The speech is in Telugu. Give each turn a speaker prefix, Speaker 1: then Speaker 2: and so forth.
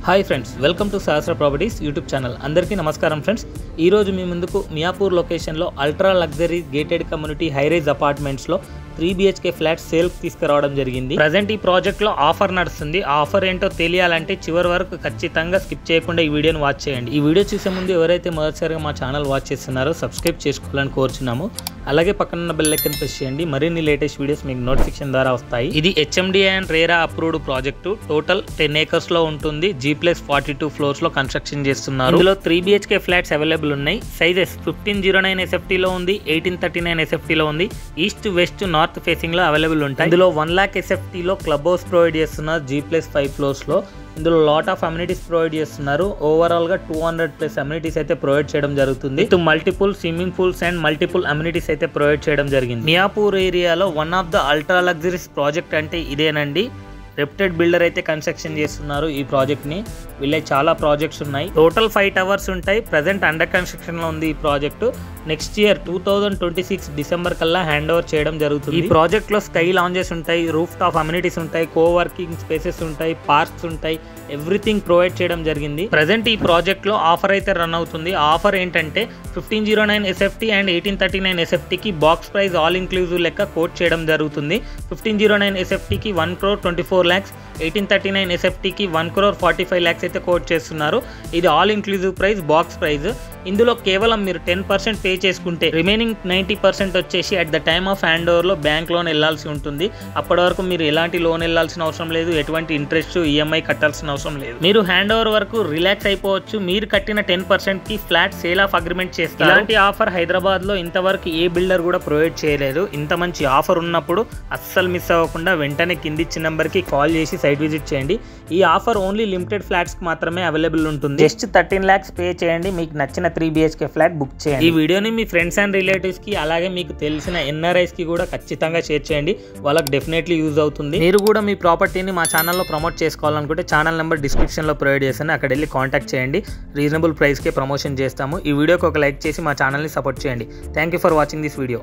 Speaker 1: Hi friends, welcome to Sahasra properties YouTube channel. అందరికీ నమస్కారం ఫ్రెండ్స్. ఈరోజు మీ ముందుకు మియాపూర్ లొకేషన్లో ultra luxury gated community high rise అపార్ట్మెంట్స్లో 3 BHK ఫ్లాట్ సేల్కి తీసుకురావడం జరిగింది. ప్రజెంట్ ఈ ప్రాజెక్ట్లో ఆఫర్ నడుస్తుంది. ఆ ఆఫర్ ఏంటో తెలియాలంటే చివరి వరకు ఖచ్చితంగా స్కిప్ చేయకుండా ఈ వీడియోని వాచ్ చేయండి. ఈ వీడియో చూసే ముందు ఎవరైతే మొదటిసారిగా మా ఛానల్ వాచ్ చేస్తున్నారో సబ్స్క్రైబ్ చేసుకోవాలని కోరుచున్నాము. అలాగే పక్కన బెల్ ఐకాన్ ప్రెస్ చేయండి. మరిన్ని లేటెస్ట్ వీడియోస్ మీకు నోటిఫికేషన్ ద్వారా వస్తాయి. ఇది HMDA and RERA approved project. Total 10 acres లో ఉంటుంది. G+42 ఫ్లోర్స్ లో కన్స్ట్రక్షన్ చేస్తున్నారు. ఇందులో 3 BHK ఫ్లాట్స్ అవైలబుల్ ఉన్నాయి. సైజెస్ 1509 SFT లో ఉంది, 1839 SFT లో ఉంది. ఈస్ట్ వెస్ట్ నార్త్ ఫేసింగ్ లో అవైలబుల్ ఉంటాయి. ఇందులో 1 lakh SFT లో క్లబ్ హౌస్ ప్రొవైడ్ చేస్తున్నారు. G+5 ఫ్లోర్స్ లో ఇందులో లాట్ ఆఫ్ అమ్యూనిటీస్ ప్రొవైడ్ చేస్తున్నారు. ఓవరాల్ గా 200+ అమ్యూనిటీస్ అయితే ప్రొవైడ్ చేయడం జరుగుతుంది. With multiple swimming pools and multiple amenities అయితే ప్రొవైడ్ చేయడం జరిగింది. మియాపూర్ ఏరియాలో one of the ultra luxuries project అంటే ఇదేనండి. రెప్యూటెడ్ బిల్డర్ అయితే కన్స్ట్రక్షన్ చేస్తున్నారు ఈ ప్రాజెక్ట్ ని. వీళ్ళే చాలా ప్రాజెక్ట్స్ ఉన్నాయి. టోటల్ 5 towers ఉంటాయి. ప్రజెంట్ అండర్ కన్స్ట్రక్షన్ లో ఉంది ఈ ప్రాజెక్టు. నెక్స్ట్ ఇయర్ 2026 డిసెంబర్ కల్లా హ్యాండ్ ఓవర్ చేయడం జరుగుతుంది. ఈ ప్రాజెక్ట్ లో స్కై లాంజెస్ ఉంటాయి, రూఫ్ టాప్ అమ్యూనిటీస్ ఉంటాయి, కోవర్కింగ్ స్పేసెస్ ఉంటాయి, పార్క్స్ ఉంటాయి. ఎవ్రీథింగ్ ప్రొవైడ్ చేయడం జరిగింది. ప్రజెంట్ ఈ ప్రాజెక్ట్ లో ఆఫర్ అయితే రన్ అవుతుంది. ఆఫర్ ఏంటంటే 1509 SFT అండ్ 1839 SFT కి బాక్స్ ప్రైస్ ఆల్ ఇంక్లూజివ్ లెక్క కోట్ చేయడం జరుగుతుంది. 1509 SFT కి 1,24 lakhs, 1839 SFT కి 1,45 lakhs అయితే కోట్ చేస్తున్నారు. ఇది all inclusive price, box price. ఇందులో కేవలం మీరు 10% పే చేసుకుంటే రిమైనింగ్ 90% వచ్చేసి at the time of hand over లో బ్యాంక్ లోన్ వెళ్లాల్సి ఉంటుంది. అప్పటి వరకు మీరు ఎలాంటి లోన్ వెళ్లాల్సిన అవసరం లేదు, ఎటువంటి ఇంట్రెస్ట్ EMI కట్టాల్సిన అవసరం లేదు. మీరు హ్యాండ్ ఓవర్ వరకు రిలాక్స్ అయిపోవచ్చు. మీరు కట్టిన 10% కి ఫ్లాట్ సేల్ ఆఫ్ అగ్రిమెంట్ చేస్తారు. ఇలాంటి ఆఫర్ హైదరాబాద్ లో ఇంతవరకు ఏ బిల్డర్ కూడా ప్రొవైడ్ చేయలేదు. ఇంత మంచి ఆఫర్ ఉన్నప్పుడు అస్సలు మిస్ అవ్వకుండా వెంటనే కింది ఇచ్చిన నెంబర్ కి కాల్ చేసి సైట్ విజిట్ చేయండి. ఈ ఆఫర్ ఓన్లీ లిమిటెడ్ ఫ్లాట్స్ కి మాత్రమే అవైలబుల్ ఉంటుంది. జస్ట్ 13 lakhs పే చేయండి, మీకు నచ్చిన 3 BHK ఫ్లాట్ బుక్ చేయండి. ఈ వీడియోని మీ ఫ్రెండ్స్ అండ్ రిలేటివ్స్ కి, అలాగే మీకు తెలిసిన NRIs కి కూడా ఖచ్చితంగా షేర్ చేయండి. వాళ్ళకి డెఫినెట్లీ యూజ్ అవుతుంది. మీరు కూడా మీ ప్రాపర్టీని మా ఛానల్లో ప్రమోట్ చేసుకోవాలనుకుంటే ఛానల్ నెంబర్ డిస్క్రిప్షన్ లో ప్రొవైడ్ చేస్తాను. అక్కడ వెళ్ళి కాంటాక్ట్ చేయండి. రీజనబుల్ ప్రైస్ కే ప్రమోషన్ చేస్తాము. ఈ వీడియోకి ఒక లైక్ చేసి మా ఛానల్ని సపోర్ట్ చేయండి. Thank you for watching this video.